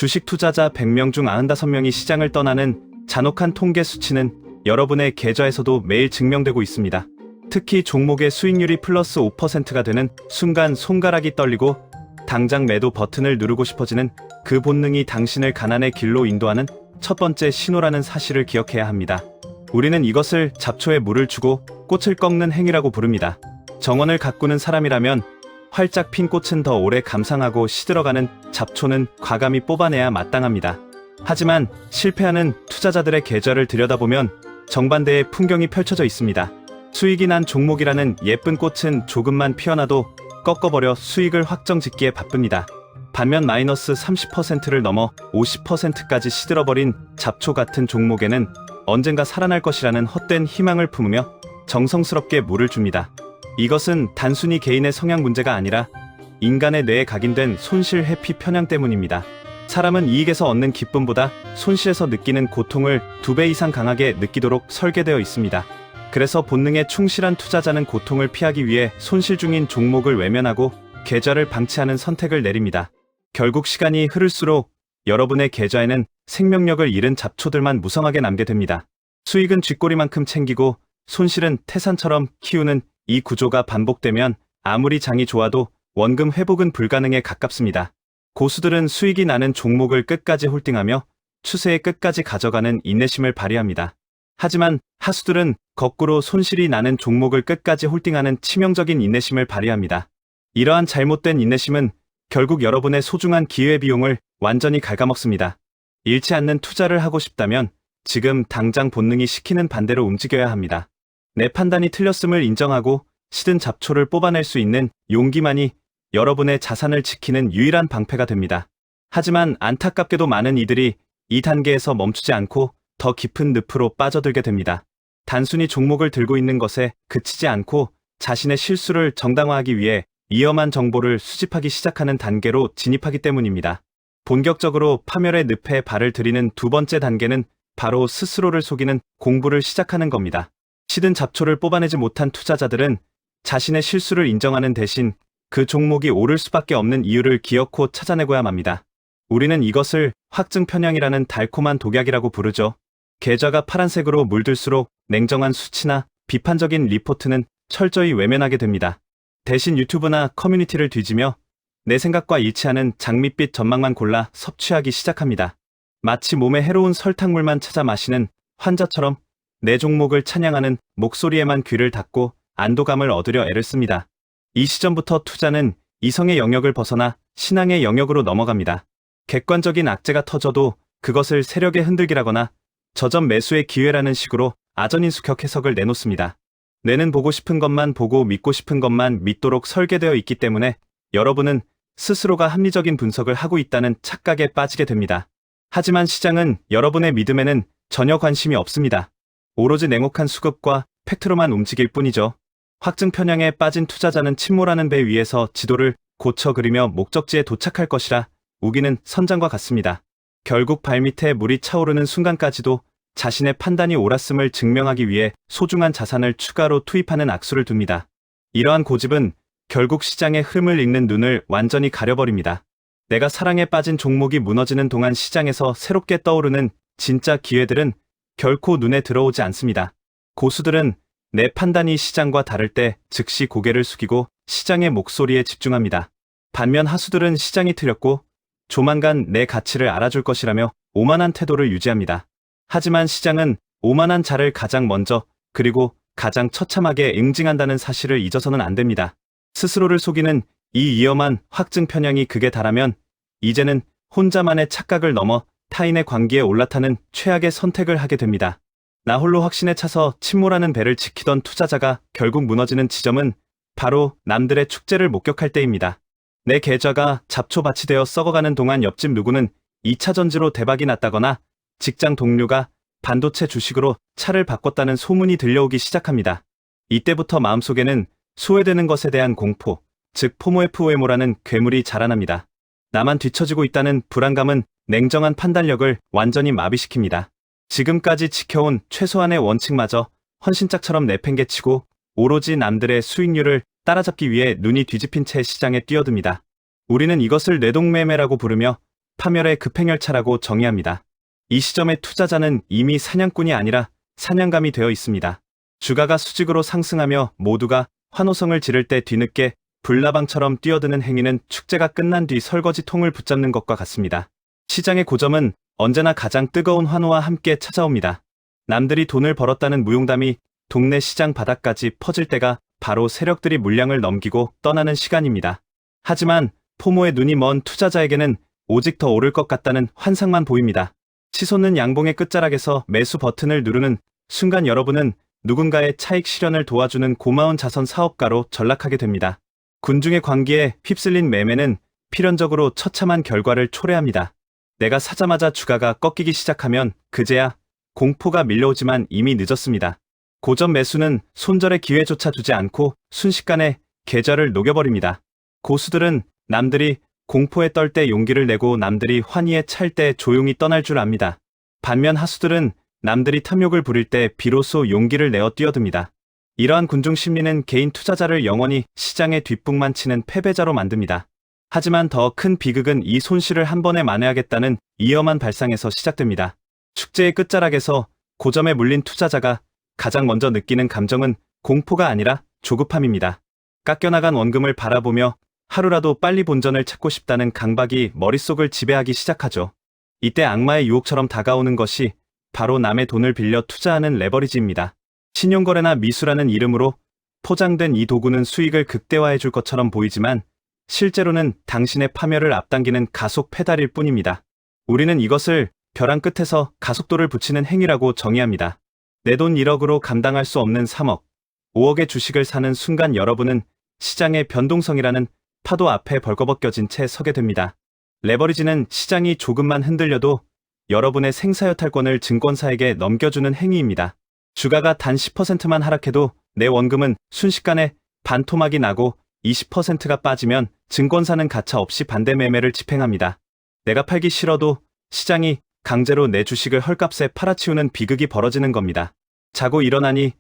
주식 투자자 100명 중 95명이 시장을 떠나는 잔혹한 통계 수치는 여러분의 계좌에서도 매일 증명되고 있습니다. 특히 종목의 수익률이 플러스 5%가 되는 순간 손가락이 떨리고 당장 매도 버튼을 누르고 싶어지는 그 본능이 당신을 가난의 길로 인도하는 첫 번째 신호라는 사실을 기억해야 합니다. 우리는 이것을 잡초에 물을 주고 꽃을 꺾는 행위라고 부릅니다. 정원을 가꾸는 사람이라면 활짝 핀 꽃은 더 오래 감상하고 시들어가는 잡초는 과감히 뽑아내야 마땅합니다. 하지만 실패하는 투자자들의 계좌를 들여다보면 정반대의 풍경이 펼쳐져 있습니다. 수익이 난 종목이라는 예쁜 꽃은 조금만 피어나도 꺾어버려 수익을 확정짓기에 바쁩니다. 반면 마이너스 30%를 넘어 50%까지 시들어버린 잡초 같은 종목에는 언젠가 살아날 것이라는 헛된 희망을 품으며 정성스럽게 물을 줍니다. 이것은 단순히 개인의 성향 문제가 아니라 인간의 뇌에 각인된 손실 회피 편향 때문입니다. 사람은 이익에서 얻는 기쁨보다 손실에서 느끼는 고통을 2배 이상 강하게 느끼도록 설계되어 있습니다. 그래서 본능에 충실한 투자자는 고통을 피하기 위해 손실 중인 종목을 외면하고 계좌를 방치하는 선택을 내립니다. 결국 시간이 흐를수록 여러분의 계좌에는 생명력을 잃은 잡초들만 무성하게 남게 됩니다. 수익은 쥐꼬리만큼 챙기고 손실은 태산처럼 키우는 이 구조가 반복되면 아무리 장이 좋아도 원금 회복은 불가능에 가깝습니다. 고수들은 수익이 나는 종목을 끝까지 홀딩하며 추세에 끝까지 가져가는 인내심을 발휘합니다. 하지만 하수들은 거꾸로 손실이 나는 종목을 끝까지 홀딩하는 치명적인 인내심을 발휘합니다. 이러한 잘못된 인내심은 결국 여러분의 소중한 기회비용을 완전히 갉아먹습니다. 잃지 않는 투자를 하고 싶다면 지금 당장 본능이 시키는 반대로 움직여야 합니다. 내 판단이 틀렸음을 인정하고 시든 잡초를 뽑아낼 수 있는 용기만이 여러분의 자산을 지키는 유일한 방패가 됩니다. 하지만 안타깝게도 많은 이들이 이 단계에서 멈추지 않고 더 깊은 늪으로 빠져들게 됩니다. 단순히 종목을 들고 있는 것에 그치지 않고 자신의 실수를 정당화하기 위해 위험한 정보를 수집하기 시작하는 단계로 진입하기 때문입니다. 본격적으로 파멸의 늪에 발을 들이는 두 번째 단계는 바로 스스로를 속이는 공부를 시작하는 겁니다. 시든 잡초를 뽑아내지 못한 투자자들은 자신의 실수를 인정하는 대신 그 종목이 오를 수밖에 없는 이유를 기어코 찾아내고야 맙니다. 우리는 이것을 확증 편향이라는 달콤한 독약이라고 부르죠. 계좌가 파란색으로 물들수록 냉정한 수치나 비판적인 리포트는 철저히 외면하게 됩니다. 대신 유튜브나 커뮤니티를 뒤지며 내 생각과 일치하는 장밋빛 전망만 골라 섭취하기 시작합니다. 마치 몸에 해로운 설탕물만 찾아 마시는 환자처럼 내 종목을 찬양하는 목소리에만 귀를 닫고 안도감을 얻으려 애를 씁니다. 이 시점부터 투자는 이성의 영역을 벗어나 신앙의 영역으로 넘어갑니다. 객관적인 악재가 터져도 그것을 세력의 흔들기라거나 저점 매수의 기회라는 식으로 아전인수격 해석을 내놓습니다. 뇌는 보고 싶은 것만 보고 믿고 싶은 것만 믿도록 설계되어 있기 때문에 여러분은 스스로가 합리적인 분석을 하고 있다는 착각에 빠지게 됩니다. 하지만 시장은 여러분의 믿음에는 전혀 관심이 없습니다. 오로지 냉혹한 수급과 팩트로만 움직일 뿐이죠. 확증 편향에 빠진 투자자는 침몰하는 배 위에서 지도를 고쳐 그리며 목적지에 도착할 것이라 우기는 선장과 같습니다. 결국 발밑에 물이 차오르는 순간까지도 자신의 판단이 옳았음을 증명하기 위해 소중한 자산을 추가로 투입하는 악수를 둡니다. 이러한 고집은 결국 시장의 흐름을 읽는 눈을 완전히 가려버립니다. 내가 사랑에 빠진 종목이 무너지는 동안 시장에서 새롭게 떠오르는 진짜 기회들은 결코 눈에 들어오지 않습니다. 고수들은 내 판단이 시장과 다를 때 즉시 고개를 숙이고 시장의 목소리에 집중합니다. 반면 하수들은 시장이 틀렸고 조만간 내 가치를 알아줄 것이라며 오만한 태도를 유지합니다. 하지만 시장은 오만한 자를 가장 먼저 그리고 가장 처참하게 응징한다는 사실을 잊어서는 안 됩니다. 스스로를 속이는 이 위험한 확증 편향이 극에 달하면 이제는 혼자만의 착각을 넘어 타인의 관계에 올라타는 최악의 선택을 하게 됩니다. 나 홀로 확신에 차서 침몰하는 배를 지키던 투자자가 결국 무너지는 지점은 바로 남들의 축제를 목격할 때입니다. 내 계좌가 잡초밭이 되어 썩어가는 동안 옆집 누구는 2차 전지로 대박이 났다거나 직장 동료가 반도체 주식으로 차를 바꿨다는 소문이 들려오기 시작합니다. 이때부터 마음속에는 소외되는 것에 대한 공포, 즉 포모에프오에모라는 괴물이 자라납니다. 나만 뒤처지고 있다는 불안감은 냉정한 판단력을 완전히 마비시킵니다. 지금까지 지켜온 최소한의 원칙마저 헌신짝처럼 내팽개치고 오로지 남들의 수익률을 따라잡기 위해 눈이 뒤집힌 채 시장에 뛰어듭니다. 우리는 이것을 뇌동매매라고 부르며 파멸의 급행열차라고 정의합니다. 이 시점의 투자자는 이미 사냥꾼이 아니라 사냥감이 되어 있습니다. 주가가 수직으로 상승하며 모두가 환호성을 지를 때 뒤늦게 불나방처럼 뛰어드는 행위는 축제가 끝난 뒤 설거지통을 붙잡는 것과 같습니다. 시장의 고점은 언제나 가장 뜨거운 환호와 함께 찾아옵니다. 남들이 돈을 벌었다는 무용담이 동네 시장 바닥까지 퍼질 때가 바로 세력들이 물량을 넘기고 떠나는 시간입니다. 하지만 포모의 눈이 먼 투자자에게는 오직 더 오를 것 같다는 환상만 보입니다. 치솟는 양봉의 끝자락에서 매수 버튼을 누르는 순간 여러분은 누군가의 차익 실현을 도와주는 고마운 자선 사업가로 전락하게 됩니다. 군중의 광기에 휩쓸린 매매는 필연적으로 처참한 결과를 초래합니다. 내가 사자마자 주가가 꺾이기 시작하면 그제야 공포가 밀려오지만 이미 늦었습니다. 고점 매수는 손절의 기회조차 두지 않고 순식간에 계좌를 녹여버립니다. 고수들은 남들이 공포에 떨 때 용기를 내고 남들이 환희에 찰 때 조용히 떠날 줄 압니다. 반면 하수들은 남들이 탐욕을 부릴 때 비로소 용기를 내어 뛰어듭니다. 이러한 군중 심리는 개인 투자자를 영원히 시장의 뒷북만 치는 패배자로 만듭니다. 하지만 더 큰 비극은 이 손실을 한 번에 만회하겠다는 위험한 발상에서 시작됩니다. 축제의 끝자락에서 고점에 물린 투자자가 가장 먼저 느끼는 감정은 공포가 아니라 조급함입니다. 깎여나간 원금을 바라보며 하루라도 빨리 본전을 찾고 싶다는 강박이 머릿속을 지배하기 시작하죠. 이때 악마의 유혹처럼 다가오는 것이 바로 남의 돈을 빌려 투자하는 레버리지입니다. 신용거래나 미수라는 이름으로 포장된 이 도구는 수익을 극대화해 줄 것처럼 보이지만 실제로는 당신의 파멸을 앞당기는 가속 페달일 뿐입니다. 우리는 이것을 벼랑 끝에서 가속도를 붙이는 행위라고 정의합니다. 내 돈 1억으로 감당할 수 없는 3억, 5억의 주식을 사는 순간 여러분은 시장의 변동성이라는 파도 앞에 벌거벗겨진 채 서게 됩니다. 레버리지는 시장이 조금만 흔들려도 여러분의 생사여탈권을 증권사에게 넘겨주는 행위입니다. 주가가 단 10%만 하락해도 내 원금은 순식간에 반토막이 나고 20%가 빠지면 증권사는 가차없이 반대 매매를 집행합니다. 내가 팔기 싫어도 시장이 강제로 내 주식을 헐값에 팔아치우는 비극이 벌어지는 겁니다. 자고 일어나니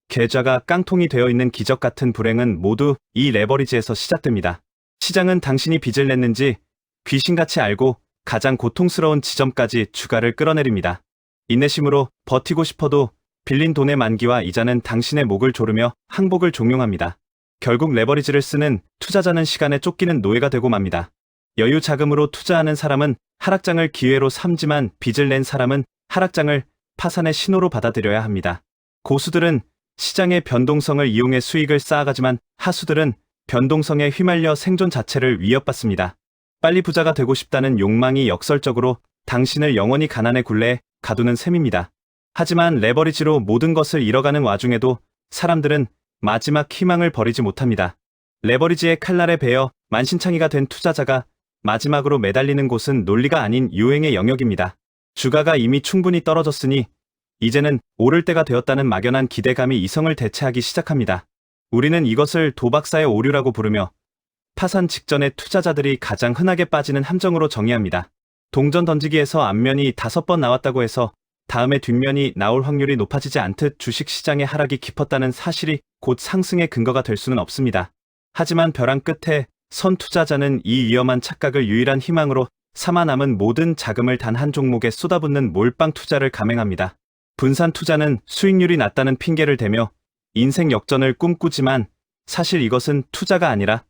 계좌가 깡통이 되어 있는 기적 같은 불행은 모두 이 레버리지에서 시작됩니다. 시장은 당신이 빚을 냈는지 귀신같이 알고 가장 고통스러운 지점까지 주가를 끌어내립니다. 인내심으로 버티고 싶어도 빌린 돈의 만기와 이자는 당신의 목을 조르며 항복을 종용합니다. 결국 레버리지를 쓰는 투자자는 시간에 쫓기는 노예가 되고 맙니다. 여유 자금으로 투자하는 사람은 하락장을 기회로 삼지만 빚을 낸 사람은 하락장을 파산의 신호로 받아들여야 합니다. 고수들은 시장의 변동성을 이용해 수익을 쌓아가지만 하수들은 변동성에 휘말려 생존 자체를 위협받습니다. 빨리 부자가 되고 싶다는 욕망이 역설적으로 당신을 영원히 가난의 굴레에 가두는 셈입니다. 하지만 레버리지로 모든 것을 잃어가는 와중에도 사람들은 마지막 희망을 버리지 못합니다. 레버리지의 칼날에 베어 만신창이가 된 투자자가 마지막으로 매달리는 곳은 논리가 아닌 유행의 영역입니다. 주가가 이미 충분히 떨어졌으니 이제는 오를 때가 되었다는 막연한 기대감이 이성을 대체하기 시작합니다. 우리는 이것을 도박사의 오류라고 부르며 파산 직전에 투자자들이 가장 흔하게 빠지는 함정으로 정의합니다. 동전 던지기에서 앞면이 5번 나왔다고 해서 다음에 뒷면이 나올 확률이 높아지지 않듯 주식시장의 하락이 깊었다는 사실이 곧 상승의 근거가 될 수는 없습니다. 하지만 벼랑 끝에 선 투자자는 이 위험한 착각을 유일한 희망으로 삼아 남은 모든 자금을 단 한 종목에 쏟아붓는 몰빵 투자를 감행합니다. 분산 투자는 수익률이 낮다는 핑계를 대며 인생 역전을 꿈꾸지만 사실 이것은 투자가 아니라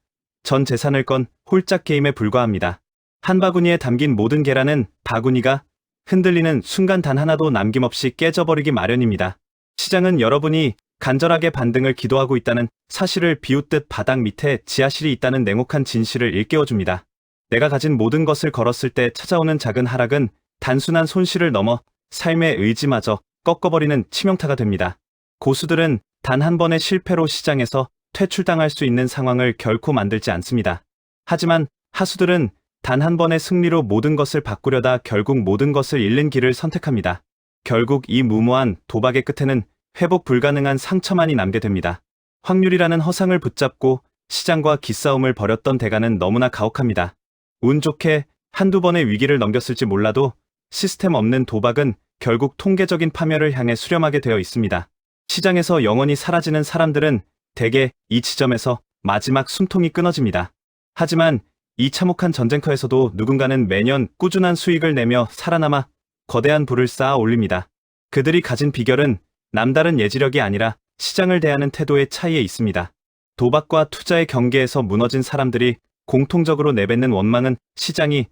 전 재산을 건 홀짝 게임에 불과합니다. 한 바구니에 담긴 모든 계란은 바구니가 흔들리는 순간 단 하나도 남김없이 깨져버리기 마련입니다. 시장은 여러분이 간절하게 반등을 기도하고 있다는 사실을 비웃듯 바닥 밑에 지하실이 있다는 냉혹한 진실을 일깨워줍니다. 내가 가진 모든 것을 걸었을 때 찾아오는 작은 하락은 단순한 손실을 넘어 삶의 의지마저 꺾어버리는 치명타가 됩니다. 고수들은 단 한 번의 실패로 시장에서 퇴출당할 수 있는 상황을 결코 만들지 않습니다. 하지만 하수들은 단 한 번의 승리로 모든 것을 바꾸려다 결국 모든 것을 잃는 길을 선택합니다. 결국 이 무모한 도박의 끝에는 회복 불가능한 상처만이 남게 됩니다. 확률이라는 허상을 붙잡고 시장과 기싸움을 벌였던 대가는 너무나 가혹합니다. 운 좋게 한두 번의 위기를 넘겼을지 몰라도 시스템 없는 도박은 결국 통계적인 파멸을 향해 수렴하게 되어 있습니다. 시장에서 영원히 사라지는 사람들은 대개 이 지점에서 마지막 숨통이 끊어집니다. 하지만 이 참혹한 전쟁터에서도 누군가는 매년 꾸준한 수익을 내며 살아남아 거대한 부를 쌓아 올립니다. 그들이 가진 비결은 남다른 예지력이 아니라 시장을 대하는 태도의 차이에 있습니다. 도박과 투자의 경계에서 무너진 사람들이 공통적으로 내뱉는 원망은 시장이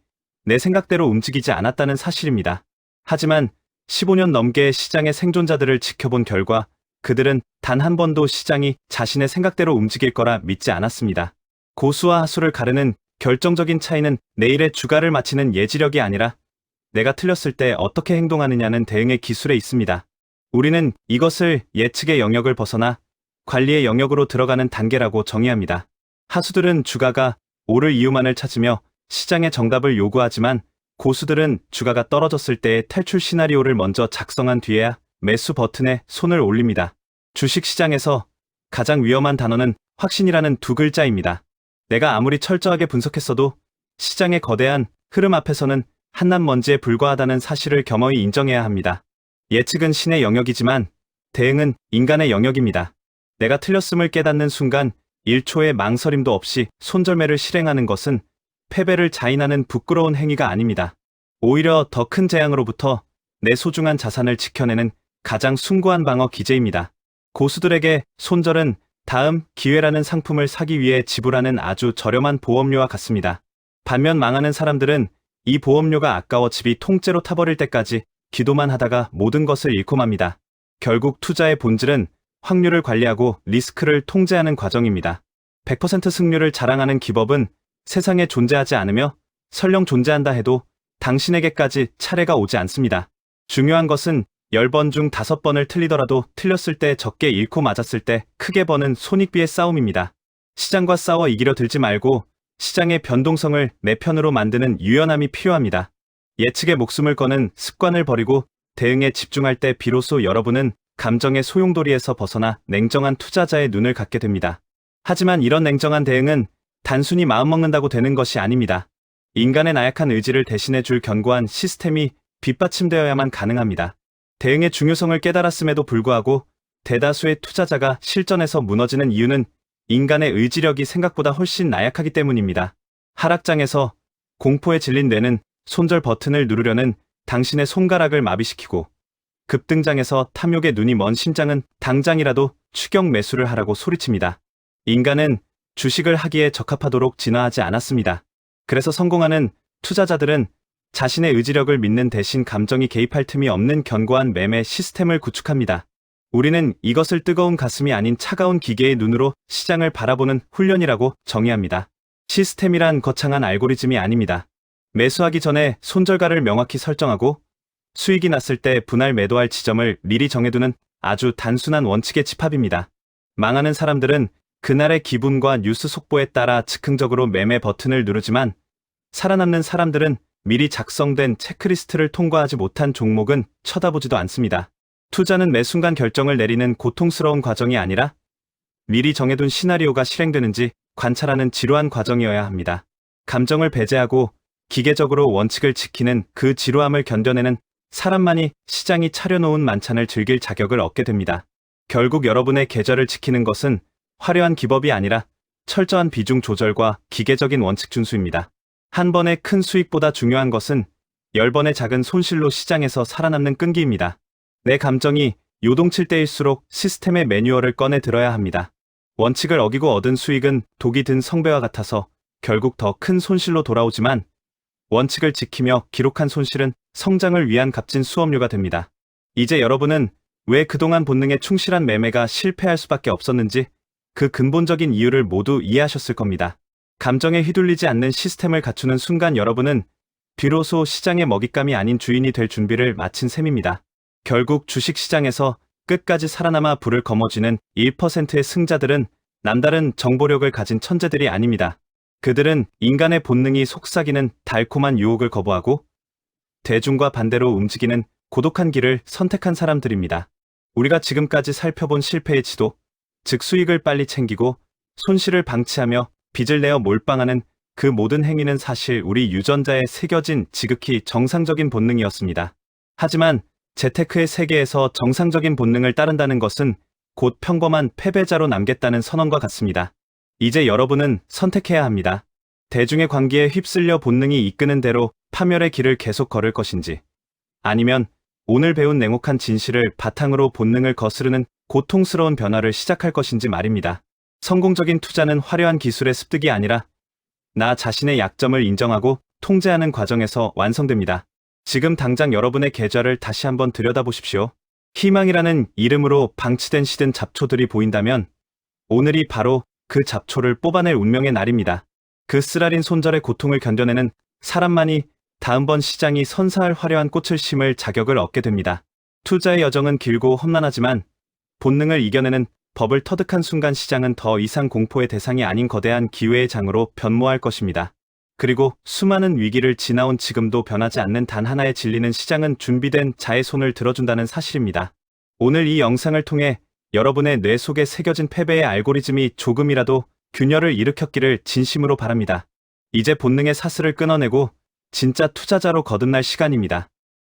내 생각대로 움직이지 않았다는 사실입니다. 하지만 15년 넘게 시장의 생존자들을 지켜본 결과 그들은 단 한 번도 시장이 자신의 생각대로 움직일 거라 믿지 않았습니다. 고수와 하수를 가르는 결정적인 차이는 내일의 주가를 맞히는 예지력이 아니라 내가 틀렸을 때 어떻게 행동하느냐는 대응의 기술에 있습니다. 우리는 이것을 예측의 영역을 벗어나 관리의 영역으로 들어가는 단계라고 정의합니다. 하수들은 주가가 오를 이유만을 찾으며 시장의 정답을 요구하지만 고수들은 주가가 떨어졌을 때의 탈출 시나리오를 먼저 작성한 뒤에야 매수 버튼에 손을 올립니다. 주식시장에서 가장 위험한 단어는 확신이라는 두 글자입니다. 내가 아무리 철저하게 분석했어도 시장의 거대한 흐름 앞에서는 한낱 먼지에 불과하다는 사실을 겸허히 인정해야 합니다. 예측은 신의 영역이지만 대응은 인간의 영역입니다. 내가 틀렸음을 깨닫는 순간 1초의 망설임도 없이 손절매를 실행하는 것은 패배를 자인하는 부끄러운 행위가 아닙니다. 오히려 더 큰 재앙으로부터 내 소중한 자산을 지켜내는 가장 숭고한 방어 기제입니다. 고수들에게 손절은 다음 기회라는 상품을 사기 위해 지불하는 아주 저렴한 보험료와 같습니다. 반면 망하는 사람들은 이 보험료가 아까워 집이 통째로 타버릴 때까지 기도만 하다가 모든 것을 잃고 맙니다. 결국 투자의 본질은 확률을 관리하고 리스크를 통제하는 과정입니다. 100% 승률을 자랑하는 기법은 세상에 존재하지 않으며 설령 존재한다 해도 당신에게까지 차례가 오지 않습니다. 중요한 것은 10번 중 5번을 틀리더라도 틀렸을 때 적게 잃고 맞았을 때 크게 버는 손익비의 싸움입니다. 시장과 싸워 이기려 들지 말고 시장의 변동성을 내 편으로 만드는 유연함이 필요합니다. 예측에 목숨을 거는 습관을 버리고 대응에 집중할 때 비로소 여러분은 감정의 소용돌이에서 벗어나 냉정한 투자자의 눈을 갖게 됩니다. 하지만 이런 냉정한 대응은 단순히 마음먹는다고 되는 것이 아닙니다. 인간의 나약한 의지를 대신해줄 견고한 시스템이 뒷받침되어야만 가능합니다. 대응의 중요성을 깨달았음에도 불구하고 대다수의 투자자가 실전에서 무너지는 이유는 인간의 의지력이 생각보다 훨씬 나약하기 때문입니다. 하락장에서 공포에 질린 뇌는 손절 버튼을 누르려는 당신의 손가락을 마비시키고 급등장에서 탐욕의 눈이 먼 심장은 당장이라도 추격 매수를 하라고 소리칩니다. 인간은 주식을 하기에 적합하도록 진화하지 않았습니다. 그래서 성공하는 투자자들은 자신의 의지력을 믿는 대신 감정이 개입할 틈이 없는 견고한 매매 시스템을 구축합니다. 우리는 이것을 뜨거운 가슴이 아닌 차가운 기계의 눈으로 시장을 바라보는 훈련이라고 정의합니다. 시스템이란 거창한 알고리즘이 아닙니다. 매수하기 전에 손절가를 명확히 설정하고 수익이 났을 때 분할 매도할 지점을 미리 정해두는 아주 단순한 원칙의 집합입니다. 망하는 사람들은 그날의 기분과 뉴스 속보에 따라 즉흥적으로 매매 버튼을 누르지만 살아남는 사람들은 미리 작성된 체크리스트를 통과하지 못한 종목은 쳐다보지도 않습니다. 투자는 매 순간 결정을 내리는 고통스러운 과정이 아니라 미리 정해둔 시나리오가 실행되는지 관찰하는 지루한 과정이어야 합니다. 감정을 배제하고 기계적으로 원칙을 지키는 그 지루함을 견뎌내는 사람만이 시장이 차려놓은 만찬을 즐길 자격을 얻게 됩니다. 결국 여러분의 계절을 지키는 것은 화려한 기법이 아니라 철저한 비중 조절과 기계적인 원칙 준수입니다. 한 번의 큰 수익보다 중요한 것은 10번의 작은 손실로 시장에서 살아남는 끈기입니다. 내 감정이 요동칠 때일수록 시스템의 매뉴얼을 꺼내 들어야 합니다. 원칙을 어기고 얻은 수익은 독이 든 성배와 같아서 결국 더 큰 손실로 돌아오지만 원칙을 지키며 기록한 손실은 성장을 위한 값진 수업료가 됩니다. 이제 여러분은 왜 그동안 본능에 충실한 매매가 실패할 수밖에 없었는지 그 근본적인 이유를 모두 이해하셨을 겁니다. 감정에 휘둘리지 않는 시스템을 갖추는 순간 여러분은 비로소 시장의 먹잇감이 아닌 주인이 될 준비를 마친 셈입니다. 결국 주식시장에서 끝까지 살아남아 불을 거머쥐는 1%의 승자들은 남다른 정보력을 가진 천재들이 아닙니다. 그들은 인간의 본능이 속삭이는 달콤한 유혹을 거부하고 대중과 반대로 움직이는 고독한 길을 선택한 사람들입니다. 우리가 지금까지 살펴본 실패의 지도, 즉 수익을 빨리 챙기고 손실을 방치하며 빚을 내어 몰빵하는 그 모든 행위는 사실 우리 유전자에 새겨진 지극히 정상적인 본능이었습니다. 하지만 재테크의 세계에서 정상적인 본능을 따른다는 것은 곧 평범한 패배자로 남겠다는 선언과 같습니다. 이제 여러분은 선택해야 합니다. 대중의 관계에 휩쓸려 본능이 이끄는 대로 파멸의 길을 계속 걸을 것인지, 아니면 오늘 배운 냉혹한 진실을 바탕으로 본능을 거스르는 고통스러운 변화를 시작할 것인지 말입니다. 성공적인 투자는 화려한 기술의 습득이 아니라 나 자신의 약점을 인정하고 통제하는 과정에서 완성됩니다. 지금 당장 여러분의 계좌를 다시 한번 들여다보십시오. 희망이라는 이름으로 방치된 시든 잡초들이 보인다면 오늘이 바로 그 잡초를 뽑아낼 운명의 날입니다. 그 쓰라린 손절의 고통을 견뎌내는 사람만이 다음번 시장이 선사할 화려한 꽃을 심을 자격을 얻게 됩니다. 투자의 여정은 길고 험난하지만 본능을 이겨내는 법을 터득한 순간 시장은 더 이상 공포의 대상이 아닌 거대한 기회의 장으로 변모할 것입니다. 그리고 수많은 위기를 지나온 지금도 변하지 않는 단 하나의 진리는 시장은 준비된 자의 손을 들어준다는 사실입니다. 오늘 이 영상을 통해 여러분의 뇌 속에 새겨진 패배의 알고리즘이 조금이라도 균열을 일으켰기를 진심으로 바랍니다. 이제 본능의 사슬을 끊어내고 진짜 투자자로 거듭날 시간입니다.